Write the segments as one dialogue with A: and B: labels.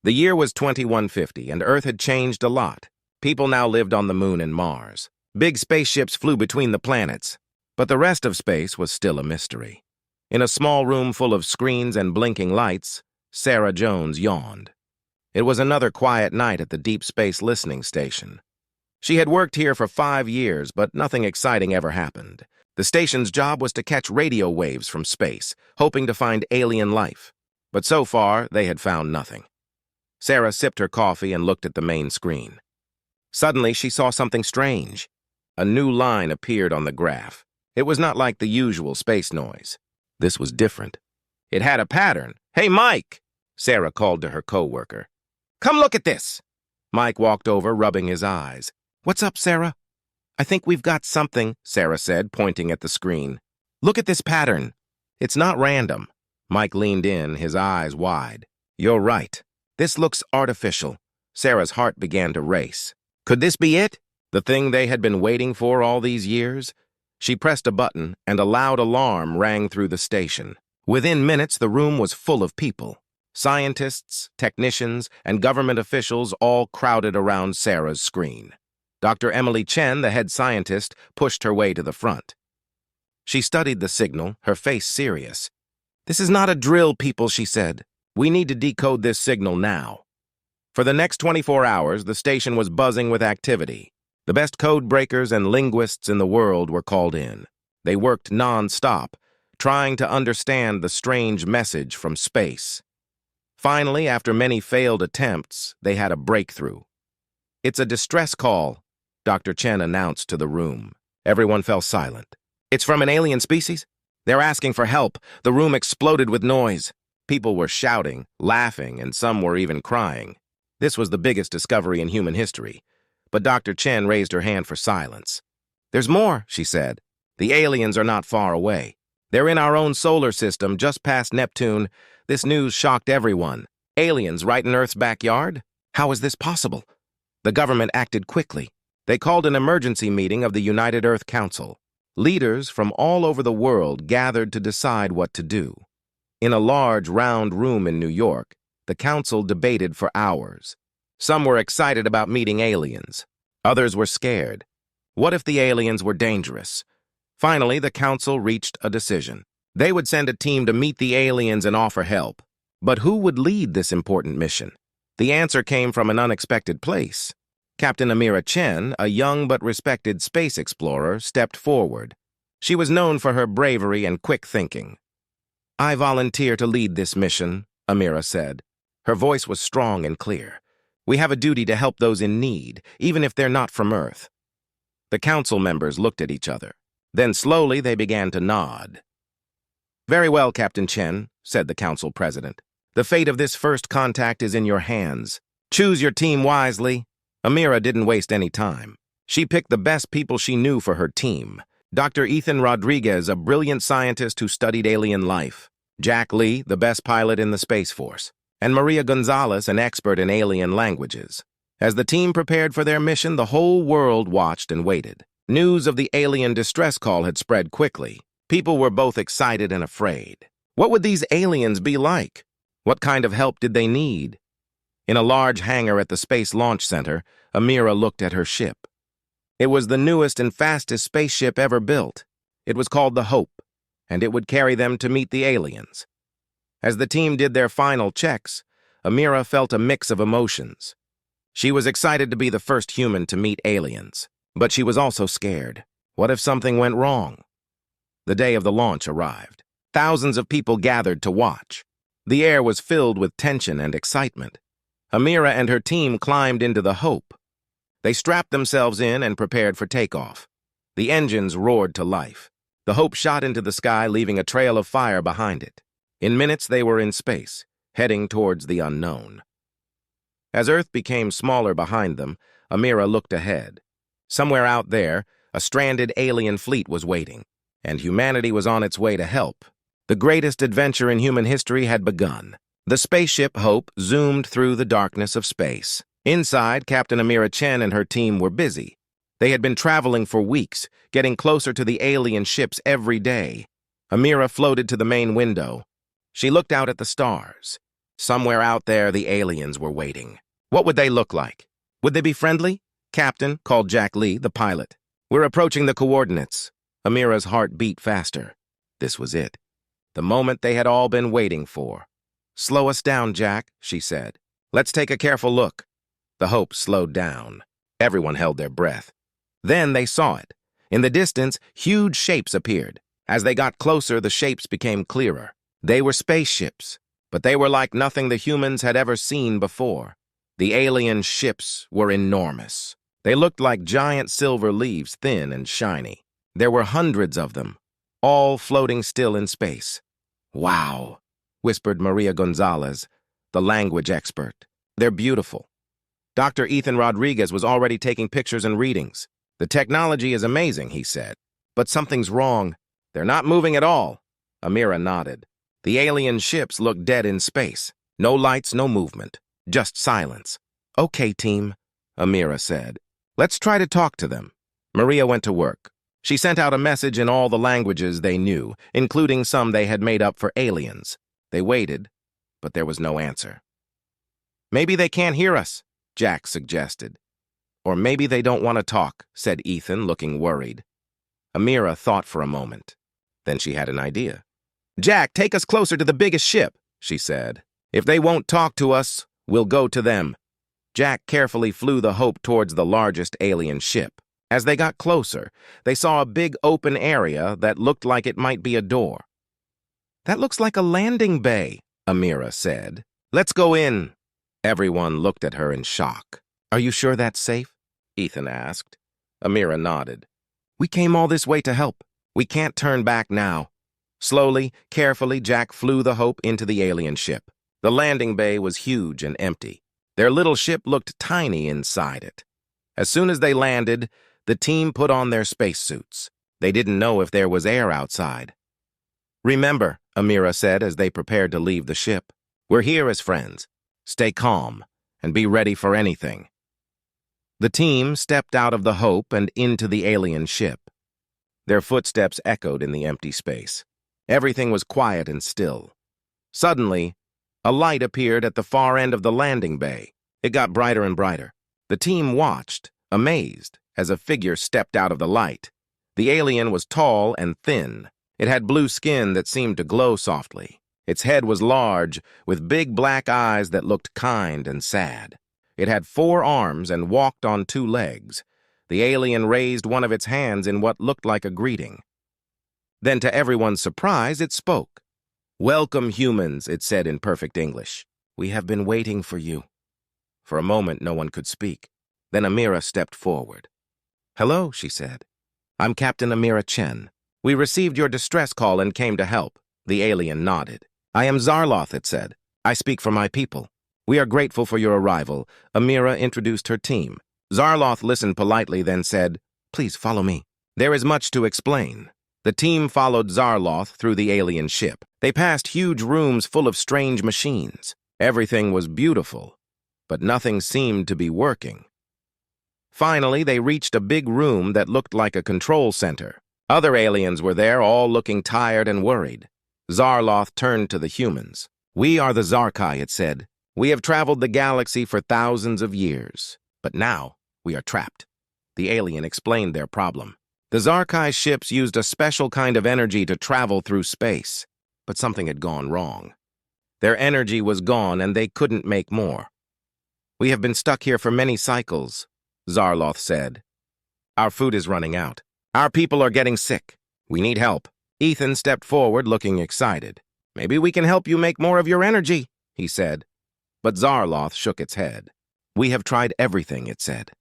A: The year was 2150, and Earth had changed a lot. People now lived on the Moon and Mars. Big spaceships flew between the planets, but the rest of space was still a mystery. In a small room full of screens and blinking lights, Sarah Jones yawned. It was another quiet night at the Deep Space Listening Station. She had worked here for 5 years, but nothing exciting ever happened. The station's job was to catch radio waves from space, hoping to find alien life. But so far, they had found nothing. Sarah sipped her coffee and looked at the main screen. Suddenly, she saw something strange. A new line appeared on the graph. It was not like the usual space noise. This was different. It had a pattern. "Hey, Mike!" Sarah called to her co-worker. "Come look at this!" Mike walked over, rubbing his eyes. "What's up, Sarah?" "I think we've got something," Sarah said, pointing at the screen. "Look at this pattern. It's not random." Mike leaned in, his eyes wide. "You're right. This looks artificial." Sarah's heart began to race. Could this be it? The thing they had been waiting for all these years? She pressed a button, and a loud alarm rang through the station. Within minutes, the room was full of people. Scientists, technicians, and government officials all crowded around Sarah's screen. Dr. Emily Chen, the head scientist, pushed her way to the front. She studied the signal, her face serious. "This is not a drill, people," she said. "We need to decode this signal now." For the next 24 hours, the station was buzzing with activity. The best code breakers and linguists in the world were called in. They worked non-stop, trying to understand the strange message from space. Finally, after many failed attempts, they had a breakthrough. "It's a distress call," Dr. Chen announced to the room. Everyone fell silent. "It's from an alien species? They're asking for help." The room exploded with noise. People were shouting, laughing, and some were even crying. This was the biggest discovery in human history. But Dr. Chen raised her hand for silence. "There's more," she said. "The aliens are not far away. They're in our own solar system, just past Neptune." This news shocked everyone. Aliens right in Earth's backyard? How is this possible? The government acted quickly. They called an emergency meeting of the United Earth Council. Leaders from all over the world gathered to decide what to do. In a large, round room in New York, the council debated for hours. Some were excited about meeting aliens. Others were scared. What if the aliens were dangerous? Finally, the council reached a decision. They would send a team to meet the aliens and offer help. But who would lead this important mission? The answer came from an unexpected place. Captain Amira Chen, a young but respected space explorer, stepped forward. She was known for her bravery and quick thinking. "I volunteer to lead this mission," Amira said. Her voice was strong and clear. "We have a duty to help those in need, even if they're not from Earth." The council members looked at each other. Then slowly they began to nod. "Very well, Captain Chen," said the council president. "The fate of this first contact is in your hands. Choose your team wisely." Amira didn't waste any time. She picked the best people she knew for her team. Dr. Ethan Rodriguez, a brilliant scientist who studied alien life. Jack Lee, the best pilot in the Space Force. And Maria Gonzalez, an expert in alien languages. As the team prepared for their mission, the whole world watched and waited. News of the alien distress call had spread quickly. People were both excited and afraid. What would these aliens be like? What kind of help did they need? In a large hangar at the Space Launch Center, Amira looked at her ship. It was the newest and fastest spaceship ever built. It was called the Hope, and it would carry them to meet the aliens. As the team did their final checks, Amira felt a mix of emotions. She was excited to be the first human to meet aliens, but she was also scared. What if something went wrong? The day of the launch arrived. Thousands of people gathered to watch. The air was filled with tension and excitement. Amira and her team climbed into the Hope. They strapped themselves in and prepared for takeoff. The engines roared to life. The Hope shot into the sky, leaving a trail of fire behind it. In minutes, they were in space, heading towards the unknown. As Earth became smaller behind them, Amira looked ahead. Somewhere out there, a stranded alien fleet was waiting, and humanity was on its way to help. The greatest adventure in human history had begun. The spaceship Hope zoomed through the darkness of space. Inside, Captain Amira Chen and her team were busy. They had been traveling for weeks, getting closer to the alien ships every day. Amira floated to the main window. She looked out at the stars. Somewhere out there, the aliens were waiting. What would they look like? Would they be friendly? Captain, called Jack Lee, the pilot. We're approaching the coordinates. Amira's heart beat faster. This was it. The moment they had all been waiting for. Slow us down, Jack, she said. Let's take a careful look. The Hope slowed down. Everyone held their breath. Then they saw it. In the distance, huge shapes appeared. As they got closer, the shapes became clearer. They were spaceships, but they were like nothing the humans had ever seen before. The alien ships were enormous. They looked like giant silver leaves, thin and shiny. There were hundreds of them, all floating still in space. Wow, whispered Maria Gonzalez, the language expert. They're beautiful. Dr. Ethan Rodriguez was already taking pictures and readings. The technology is amazing, he said. But something's wrong. They're not moving at all. Amira nodded. The alien ships looked dead in space. No lights, no movement. Just silence. Okay, team, Amira said. Let's try to talk to them. Maria went to work. She sent out a message in all the languages they knew, including some they had made up for aliens. They waited, but there was no answer. Maybe they can't hear us, Jack suggested. Or maybe they don't want to talk, said Ethan, looking worried. Amira thought for a moment. Then she had an idea. Jack, take us closer to the biggest ship, she said. If they won't talk to us, we'll go to them. Jack carefully flew the Hope towards the largest alien ship. As they got closer, they saw a big open area that looked like it might be a door. That looks like a landing bay, Amira said. Let's go in. Everyone looked at her in shock. Are you sure that's safe? Ethan asked. Amira nodded. We came all this way to help. We can't turn back now. Slowly, carefully, Jack flew the Hope into the alien ship. The landing bay was huge and empty. Their little ship looked tiny inside it. As soon as they landed, the team put on their spacesuits. They didn't know if there was air outside. Remember, Amira said as they prepared to leave the ship, we're here as friends. Stay calm and be ready for anything. The team stepped out of the Hope and into the alien ship. Their footsteps echoed in the empty space. Everything was quiet and still. Suddenly, a light appeared at the far end of the landing bay. It got brighter and brighter. The team watched, amazed, as a figure stepped out of the light. The alien was tall and thin. It had blue skin that seemed to glow softly. Its head was large, with big black eyes that looked kind and sad. It had 4 arms and walked on 2 legs. The alien raised one of its hands in what looked like a greeting. Then, to everyone's surprise, it spoke. Welcome, humans, it said in perfect English. We have been waiting for you. For a moment, no one could speak. Then Amira stepped forward. Hello, she said. I'm Captain Amira Chen. We received your distress call and came to help. The alien nodded. I am Zarloth, it said. I speak for my people. We are grateful for your arrival. Amira introduced her team. Zarloth listened politely, then said, Please follow me. There is much to explain. The team followed Zarloth through the alien ship. They passed huge rooms full of strange machines. Everything was beautiful, but nothing seemed to be working. Finally, they reached a big room that looked like a control center. Other aliens were there, all looking tired and worried. Zarloth turned to the humans. We are the Zarkai, it said. We have traveled the galaxy for thousands of years, but now we are trapped. The alien explained their problem. The Zarkai ships used a special kind of energy to travel through space, but something had gone wrong. Their energy was gone and they couldn't make more. We have been stuck here for many cycles, Zarloth said. Our food is running out. Our people are getting sick. We need help. Ethan stepped forward, looking excited. Maybe we can help you make more of your energy, he said. But Zarloth shook its head. We have tried everything, it said.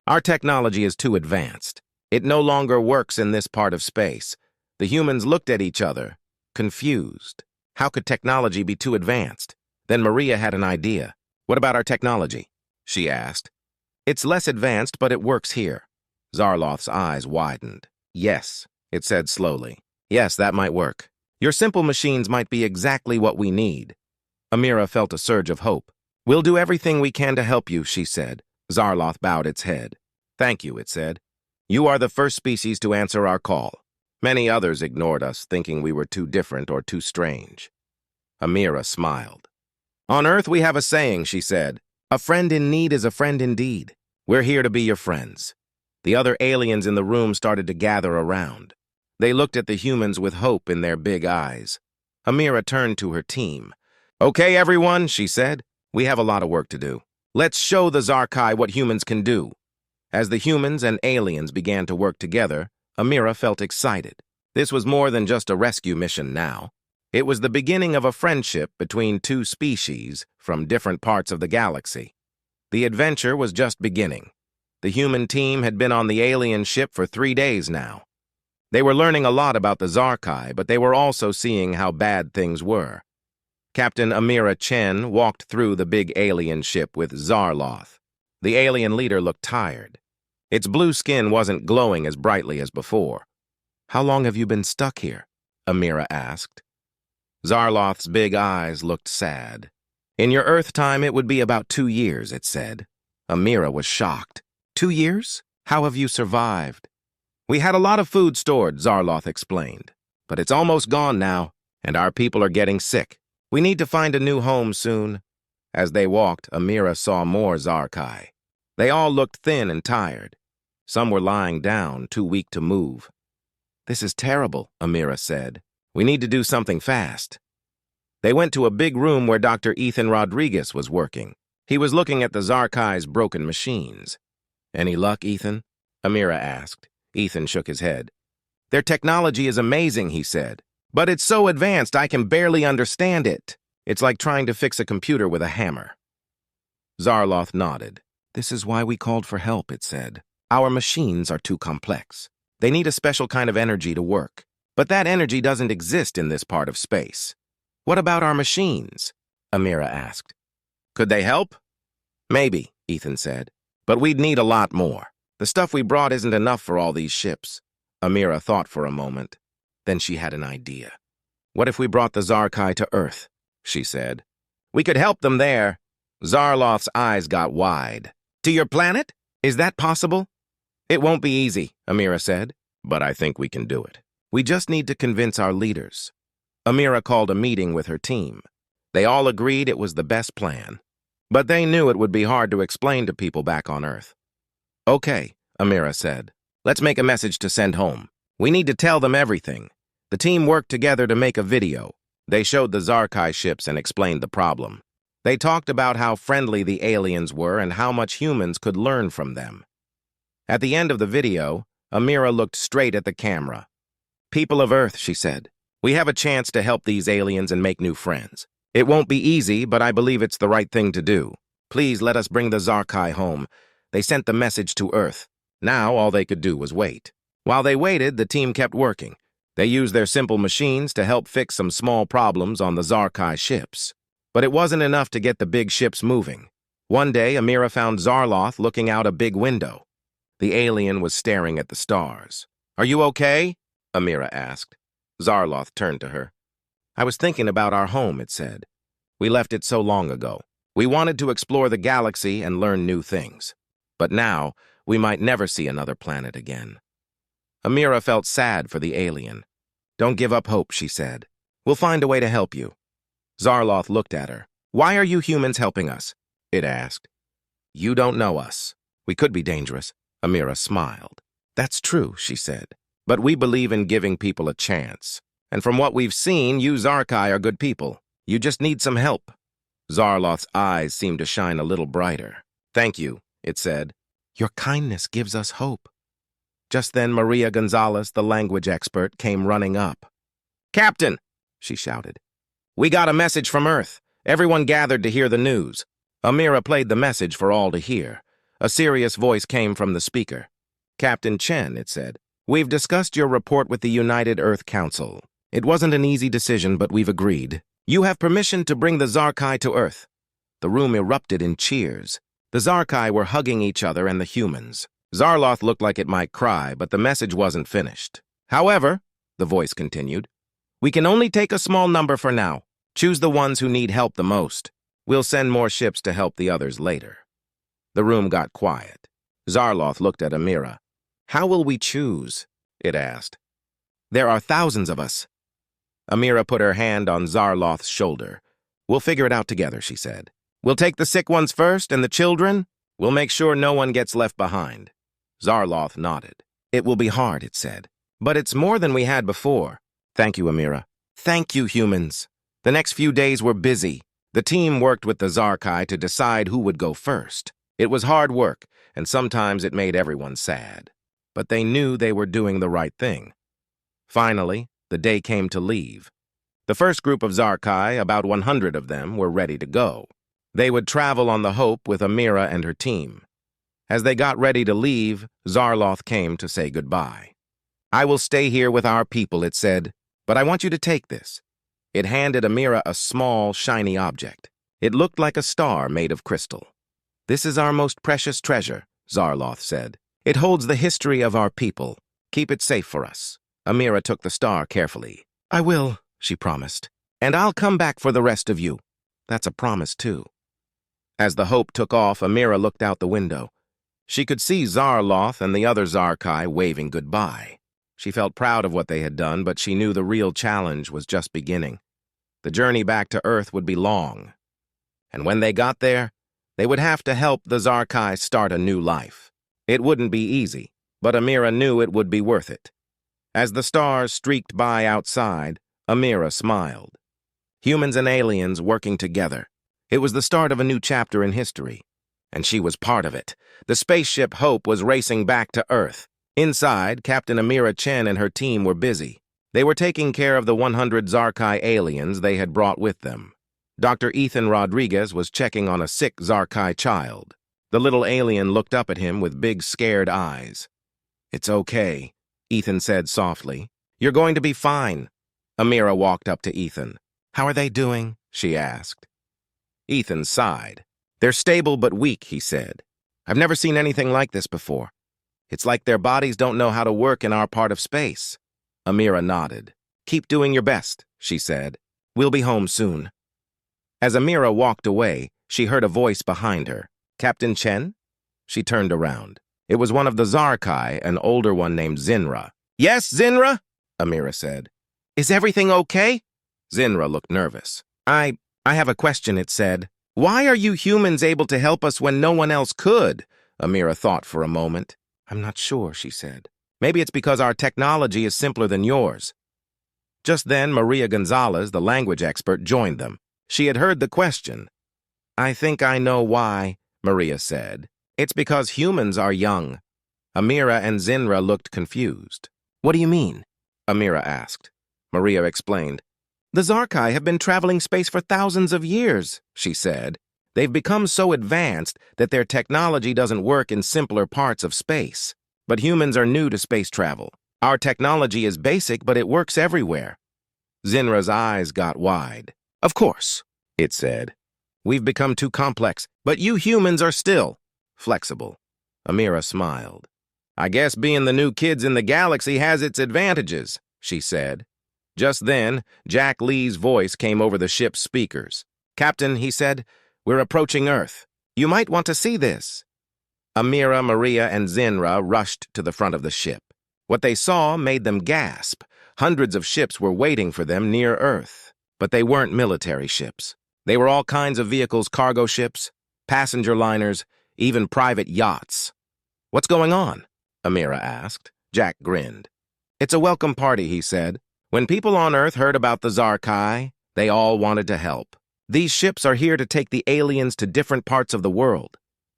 A: Our technology is too advanced. It no longer works in this part of space. The humans looked at each other, confused. How could technology be too advanced? Then Maria had an idea. What about our technology? She asked. It's less advanced, but it works here. Zarloth's eyes widened. Yes, it said slowly. Yes, that might work. Your simple machines might be exactly what we need. Amira felt a surge of hope. We'll do everything we can to help you, she said. Zarloth bowed its head. Thank you, it said. You are the first species to answer our call. Many others ignored us, thinking we were too different or too strange. Amira smiled. On Earth, we have a saying, she said. A friend in need is a friend indeed. We're here to be your friends. The other aliens in the room started to gather around. They looked at the humans with hope in their big eyes. Amira turned to her team. Okay, everyone, she said. We have a lot of work to do. Let's show the Zarkai what humans can do. As the humans and aliens began to work together, Amira felt excited. This was more than just a rescue mission now. It was the beginning of a friendship between two species from different parts of the galaxy. The adventure was just beginning. The human team had been on the alien ship for 3 days now. They were learning a lot about the Zarkai, but they were also seeing how bad things were. Captain Amira Chen walked through the big alien ship with Zarloth. The alien leader looked tired. Its blue skin wasn't glowing as brightly as before. How long have you been stuck here? Amira asked. Zarloth's big eyes looked sad. In your Earth time, it would be about 2 years, it said. Amira was shocked. 2 years? How have you survived? We had a lot of food stored, Zarloth explained. But it's almost gone now, and our people are getting sick. We need to find a new home soon. As they walked, Amira saw more Zarkai. They all looked thin and tired. Some were lying down, too weak to move. This is terrible, Amira said. We need to do something fast. They went to a big room where Dr. Ethan Rodriguez was working. He was looking at the Zarkai's broken machines. Any luck, Ethan? Amira asked. Ethan shook his head. Their technology is amazing, he said. But it's so advanced I can barely understand it. It's like trying to fix a computer with a hammer. Zarloth nodded. This is why we called for help, it said. Our machines are too complex. They need a special kind of energy to work. But that energy doesn't exist in this part of space. What about our machines? Amira asked. Could they help? Maybe, Ethan said. But we'd need a lot more. The stuff we brought isn't enough for all these ships. Amira thought for a moment. Then she had an idea. What if we brought the Zarkai to Earth? She said. We could help them there. Zarloth's eyes got wide. To your planet? Is that possible? It won't be easy, Amira said. But I think we can do it. We just need to convince our leaders. Amira called a meeting with her team. They all agreed it was the best plan. But they knew it would be hard to explain to people back on Earth. Okay, Amira said. Let's make a message to send home. We need to tell them everything. The team worked together to make a video. They showed the Zarkai ships and explained the problem. They talked about how friendly the aliens were and how much humans could learn from them. At the end of the video, Amira looked straight at the camera. People of Earth, she said, we have a chance to help these aliens and make new friends. It won't be easy, but I believe it's the right thing to do. Please let us bring the Zarkai home. They sent the message to Earth. Now all they could do was wait. While they waited, the team kept working. They used their simple machines to help fix some small problems on the Zarkai ships. But it wasn't enough to get the big ships moving. One day, Amira found Zarloth looking out a big window. The alien was staring at the stars. Are you okay? Amira asked. Zarloth turned to her. I was thinking about our home, it said. We left it so long ago. We wanted to explore the galaxy and learn new things. But now, we might never see another planet again. Amira felt sad for the alien. Don't give up hope, she said. We'll find a way to help you. Zarloth looked at her. Why are you humans helping us? It asked. You don't know us. We could be dangerous. Amira smiled. That's true, she said. But we believe in giving people a chance. And from what we've seen, you Zarkai are good people. You just need some help. Zarloth's eyes seemed to shine a little brighter. Thank you, it said. Your kindness gives us hope. Just then, Maria Gonzalez, the language expert, came running up. Captain, she shouted. We got a message from Earth. Everyone gathered to hear the news. Amira played the message for all to hear. A serious voice came from the speaker. Captain Chen, it said, we've discussed your report with the United Earth Council. It wasn't an easy decision, but we've agreed. You have permission to bring the Zarkai to Earth. The room erupted in cheers. The Zarkai were hugging each other and the humans. Zarloth looked like it might cry, but the message wasn't finished. However, the voice continued, we can only take a small number for now. Choose the ones who need help the most. We'll send more ships to help the others later. The room got quiet. Zarloth looked at Amira. How will we choose? It asked. There are thousands of us. Amira put her hand on Zarloth's shoulder. We'll figure it out together, she said. We'll take the sick ones first, and the children? We'll make sure no one gets left behind. Zarloth nodded. It will be hard, it said. But it's more than we had before. Thank you, Amira. Thank you, humans. The next few days were busy. The team worked with the Zarkai to decide who would go first. It was hard work, and sometimes it made everyone sad. But they knew they were doing the right thing. Finally, the day came to leave. The first group of Zarkai, about 100 of them, were ready to go. They would travel on the Hope with Amira and her team. As they got ready to leave, Zarloth came to say goodbye. I will stay here with our people, it said, but I want you to take this. It handed Amira a small, shiny object. It looked like a star made of crystal. This is our most precious treasure, Zarloth said. It holds the history of our people. Keep it safe for us. Amira took the star carefully. I will, she promised. And I'll come back for the rest of you. That's a promise, too. As the Hope took off, Amira looked out the window. She could see Zarloth and the other Zarkai waving goodbye. She felt proud of what they had done, but she knew the real challenge was just beginning. The journey back to Earth would be long. And when they got there, they would have to help the Zarkai start a new life. It wouldn't be easy, but Amira knew it would be worth it. As the stars streaked by outside, Amira smiled. Humans and aliens working together. It was the start of a new chapter in history. And she was part of it. The spaceship Hope was racing back to Earth. Inside, Captain Amira Chen and her team were busy. They were taking care of the 100 Zarkai aliens they had brought with them. Dr. Ethan Rodriguez was checking on a sick Zarkai child. The little alien looked up at him with big, scared eyes. It's okay, Ethan said softly. You're going to be fine. Amira walked up to Ethan. How are they doing? She asked. Ethan sighed. They're stable but weak, he said. I've never seen anything like this before. It's like their bodies don't know how to work in our part of space. Amira nodded. Keep doing your best, she said. We'll be home soon. As Amira walked away, she heard a voice behind her. Captain Chen? She turned around. It was one of the Zarkai, an older one named Zinra. Yes, Zinra? Amira said. Is everything okay? Zinra looked nervous. I have a question, it said. Why are you humans able to help us when no one else could? Amira thought for a moment. I'm not sure, she said. Maybe it's because our technology is simpler than yours. Just then, Maria Gonzalez, the language expert, joined them. She had heard the question. I think I know why, Maria said. It's because humans are young. Amira and Zinra looked confused. What do you mean? Amira asked. Maria explained. The Zarkai have been traveling space for thousands of years, she said. They've become so advanced that their technology doesn't work in simpler parts of space. But humans are new to space travel. Our technology is basic, but it works everywhere. Zinra's eyes got wide. Of course, it said. We've become too complex, but you humans are still flexible. Amira smiled. I guess being the new kids in the galaxy has its advantages, she said. Just then, Jack Lee's voice came over the ship's speakers. Captain, he said, we're approaching Earth. You might want to see this. Amira, Maria, and Zinra rushed to the front of the ship. What they saw made them gasp. Hundreds of ships were waiting for them near Earth. But they weren't military ships. They were all kinds of vehicles, cargo ships, passenger liners, even private yachts. What's going on? Amira asked. Jack grinned. It's a welcome party, he said. When people on Earth heard about the Zarkai, they all wanted to help. These ships are here to take the aliens to different parts of the world.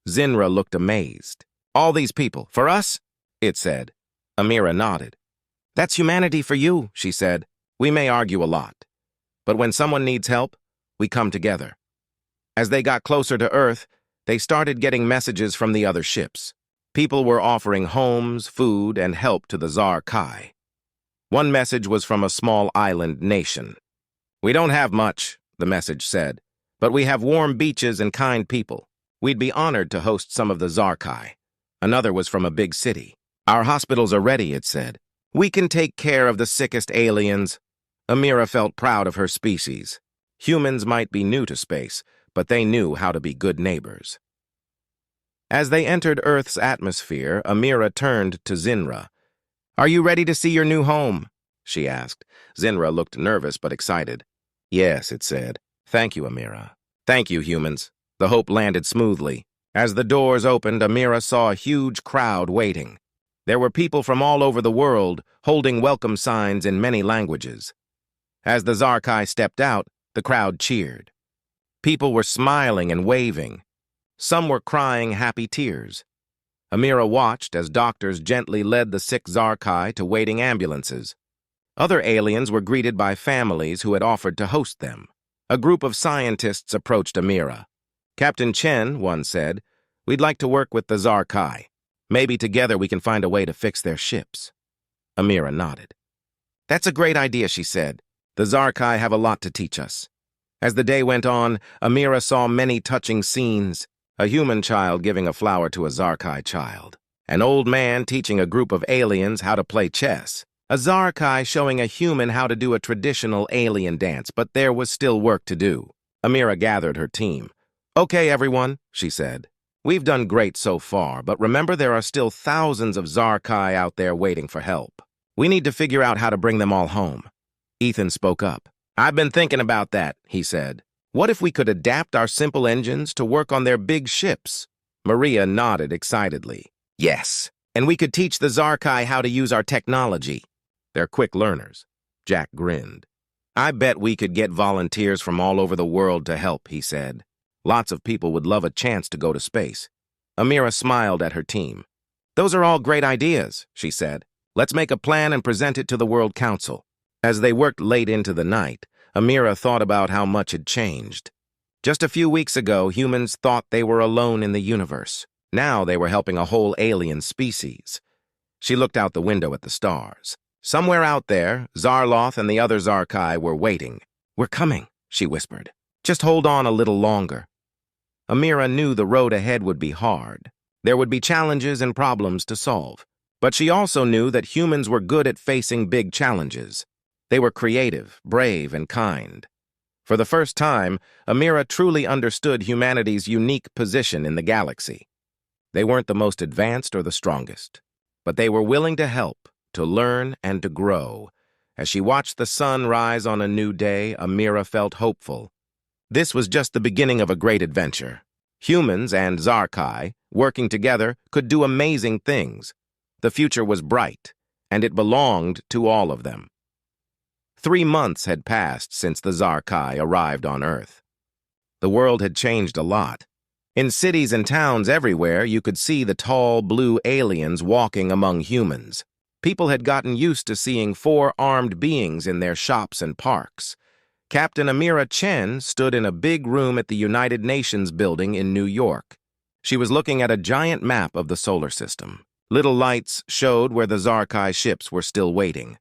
A: Zinra looked amazed. All these people, for us? It said. Amira nodded. That's humanity for you, she said. We may argue a lot. But when someone needs help, we come together. As they got closer to Earth, they started getting messages from the other ships. People were offering homes, food, and help to the Zarkai. One message was from a small island nation. We don't have much, the message said, but we have warm beaches and kind people. We'd be honored to host some of the Zarkai. Another was from a big city. Our hospitals are ready, it said. We can take care of the sickest aliens. Amira felt proud of her species. Humans might be new to space, but they knew how to be good neighbors. As they entered Earth's atmosphere, Amira turned to Zinra. Are you ready to see your new home? She asked. Zinra looked nervous but excited. Yes, it said. Thank you, Amira. Thank you, humans. The Hope landed smoothly. As the doors opened, Amira saw a huge crowd waiting. There were people from all over the world, holding welcome signs in many languages. As the Zarkai stepped out, the crowd cheered. People were smiling and waving. Some were crying happy tears. Amira watched as doctors gently led the sick Zarkai to waiting ambulances. Other aliens were greeted by families who had offered to host them. A group of scientists approached Amira. Captain Chen, one said, "We'd like to work with the Zarkai. Maybe together we can find a way to fix their ships." Amira nodded. "That's a great idea," she said. "The Zarkai have a lot to teach us." As the day went on, Amira saw many touching scenes. A human child giving a flower to a Zarkai child. An old man teaching a group of aliens how to play chess. A Zarkai showing a human how to do a traditional alien dance, but there was still work to do. Amira gathered her team. "Okay, everyone," she said. "We've done great so far, but remember there are still thousands of Zarkai out there waiting for help. We need to figure out how to bring them all home." Ethan spoke up. "I've been thinking about that," he said. "What if we could adapt our simple engines to work on their big ships?" Maria nodded excitedly. "Yes, and we could teach the Zarkai how to use our technology. They're quick learners." Jack grinned. "I bet we could get volunteers from all over the world to help," he said. "Lots of people would love a chance to go to space." Amira smiled at her team. "Those are all great ideas," she said. "Let's make a plan and present it to the World Council." As they worked late into the night, Amira thought about how much had changed. Just a few weeks ago, humans thought they were alone in the universe. Now they were helping a whole alien species. She looked out the window at the stars. Somewhere out there, Zarloth and the other Zarkai were waiting. "We're coming," she whispered. "Just hold on a little longer." Amira knew the road ahead would be hard. There would be challenges and problems to solve. But she also knew that humans were good at facing big challenges. They were creative, brave, and kind. For the first time, Amira truly understood humanity's unique position in the galaxy. They weren't the most advanced or the strongest, but they were willing to help, to learn, and to grow. As she watched the sun rise on a new day, Amira felt hopeful. This was just the beginning of a great adventure. Humans and Zarkai, working together, could do amazing things. The future was bright, and it belonged to all of them. 3 months had passed since the Zarkai arrived on Earth. The world had changed a lot. In cities and towns everywhere, you could see the tall, blue aliens walking among humans. People had gotten used to seeing 4 armed beings in their shops and parks. Captain Amira Chen stood in a big room at the United Nations building in New York. She was looking at a giant map of the solar system. Little lights showed where the Zarkai ships were still waiting.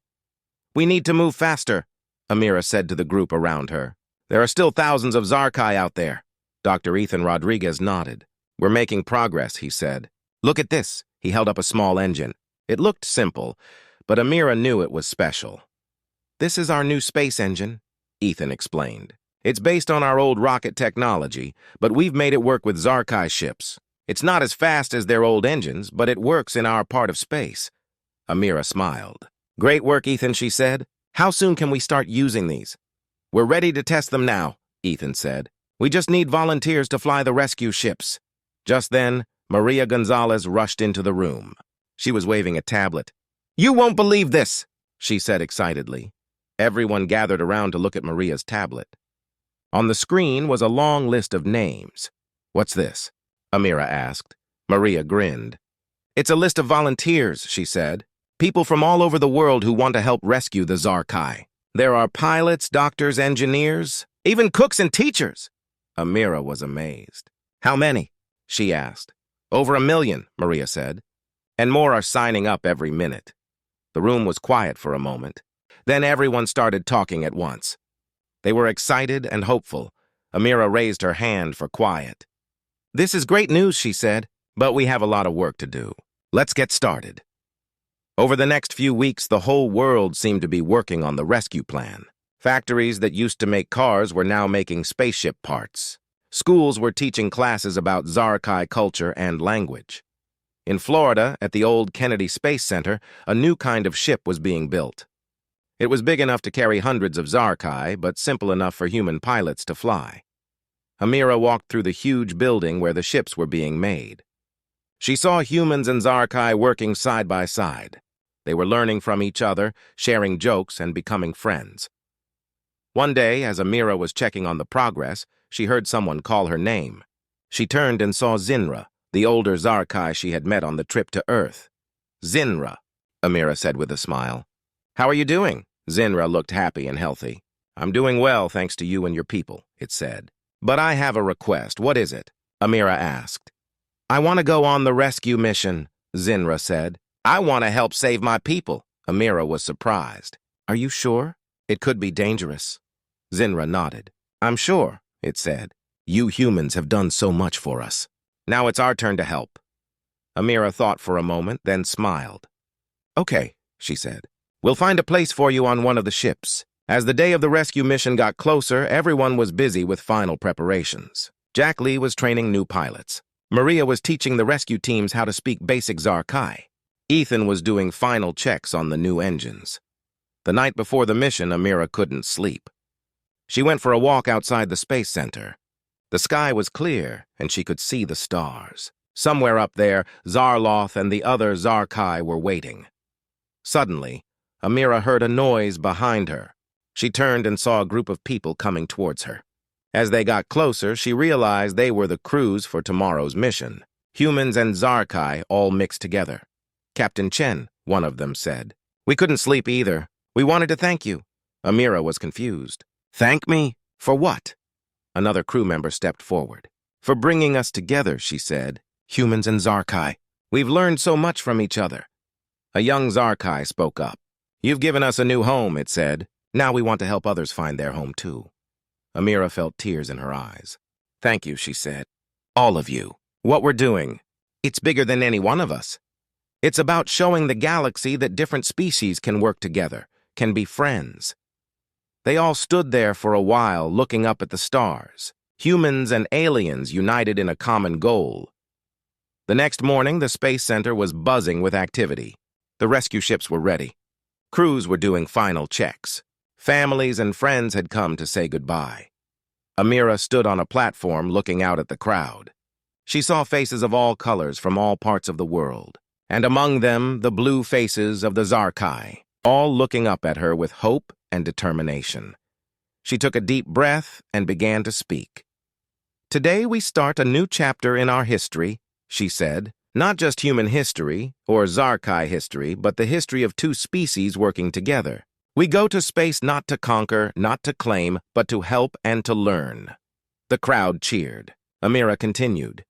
A: "We need to move faster," Amira said to the group around her. "There are still thousands of Zarkai out there." Dr. Ethan Rodriguez nodded. "We're making progress," he said. "Look at this." He held up a small engine. It looked simple, but Amira knew it was special. "This is our new space engine," Ethan explained. "It's based on our old rocket technology, but we've made it work with Zarkai ships. It's not as fast as their old engines, but it works in our part of space." Amira smiled. "Great work, Ethan," she said. "How soon can we start using these?" "We're ready to test them now," Ethan said. "We just need volunteers to fly the rescue ships." Just then, Maria Gonzalez rushed into the room. She was waving a tablet. "You won't believe this," she said excitedly. Everyone gathered around to look at Maria's tablet. On the screen was a long list of names. "What's this?" Amira asked. Maria grinned. "It's a list of volunteers," she said. "People from all over the world who want to help rescue the Zarkai. There are pilots, doctors, engineers, even cooks and teachers." Amira was amazed. "How many?" she asked. "Over 1 million," Maria said. "And more are signing up every minute." The room was quiet for a moment. Then everyone started talking at once. They were excited and hopeful. Amira raised her hand for quiet. "This is great news," she said, "but we have a lot of work to do. Let's get started." Over the next few weeks, the whole world seemed to be working on the rescue plan. Factories that used to make cars were now making spaceship parts. Schools were teaching classes about Zarkai culture and language. In Florida, at the old Kennedy Space Center, a new kind of ship was being built. It was big enough to carry hundreds of Zarkai, but simple enough for human pilots to fly. Amira walked through the huge building where the ships were being made. She saw humans and Zarkai working side by side. They were learning from each other, sharing jokes, and becoming friends. One day, as Amira was checking on the progress, she heard someone call her name. She turned and saw Zinra, the older Zarkai she had met on the trip to Earth. "Zinra," Amira said with a smile. "How are you doing?" Zinra looked happy and healthy. "I'm doing well, thanks to you and your people," it said. "But I have a request. What is it?" Amira asked. "I want to go on the rescue mission," Zinra said. "I want to help save my people." Amira was surprised. "Are you sure? It could be dangerous." Zinra nodded. "I'm sure," it said. "You humans have done so much for us. Now it's our turn to help." Amira thought for a moment, then smiled. "Okay," she said. "We'll find a place for you on one of the ships." As the day of the rescue mission got closer, everyone was busy with final preparations. Jack Lee was training new pilots. Maria was teaching the rescue teams how to speak basic Zarkai. Ethan was doing final checks on the new engines. The night before the mission, Amira couldn't sleep. She went for a walk outside the space center. The sky was clear, and she could see the stars. Somewhere up there, Zarloth and the other Zarkai were waiting. Suddenly, Amira heard a noise behind her. She turned and saw a group of people coming towards her. As they got closer, she realized they were the crews for tomorrow's mission. Humans and Zarkai all mixed together. "Captain Chen," one of them said. "We couldn't sleep either. We wanted to thank you." Amira was confused. "Thank me? For what?" Another crew member stepped forward. "For bringing us together," she said. "Humans and Zarkai. We've learned so much from each other." A young Zarkai spoke up. "You've given us a new home," it said. "Now we want to help others find their home too." Amira felt tears in her eyes. "Thank you," she said. "All of you. What we're doing, it's bigger than any one of us. It's about showing the galaxy that different species can work together, can be friends." They all stood there for a while, looking up at the stars. Humans and aliens united in a common goal. The next morning, the Space Center was buzzing with activity. The rescue ships were ready. Crews were doing final checks. Families and friends had come to say goodbye. Amira stood on a platform looking out at the crowd. She saw faces of all colors from all parts of the world, and among them the blue faces of the Zarkai, all looking up at her with hope and determination. She took a deep breath and began to speak. "Today we start a new chapter in our history," she said. "Not just human history or Zarkai history, but the history of two species working together. We go to space not to conquer, not to claim, but to help and to learn." The crowd cheered. Amira continued.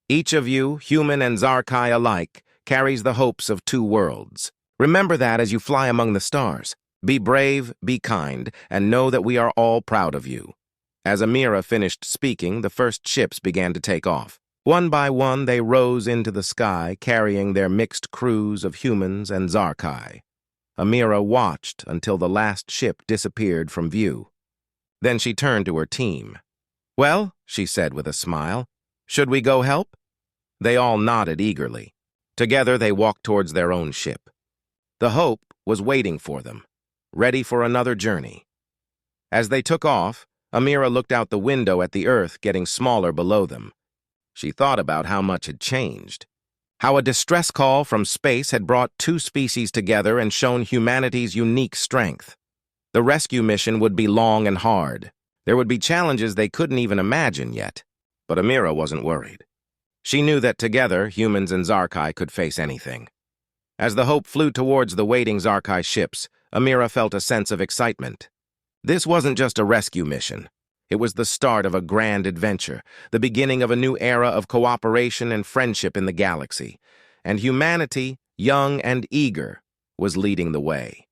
A: "Each of you, human and Zarkai alike, carries the hopes of two worlds. Remember that as you fly among the stars. Be brave, be kind, and know that we are all proud of you." As Amira finished speaking, the first ships began to take off. One by one, they rose into the sky, carrying their mixed crews of humans and Zarkai. Amira watched until the last ship disappeared from view. Then she turned to her team. "Well," she said with a smile, "should we go help?" They all nodded eagerly. Together, they walked towards their own ship. The Hope was waiting for them, ready for another journey. As they took off, Amira looked out the window at the Earth getting smaller below them. She thought about how much had changed. How a distress call from space had brought two species together and shown humanity's unique strength. The rescue mission would be long and hard. There would be challenges they couldn't even imagine yet. But Amira wasn't worried. She knew that together, humans and Zarkai could face anything. As the Hope flew towards the waiting Zarkai ships, Amira felt a sense of excitement. This wasn't just a rescue mission. It was the start of a grand adventure, the beginning of a new era of cooperation and friendship in the galaxy. And humanity, young and eager, was leading the way.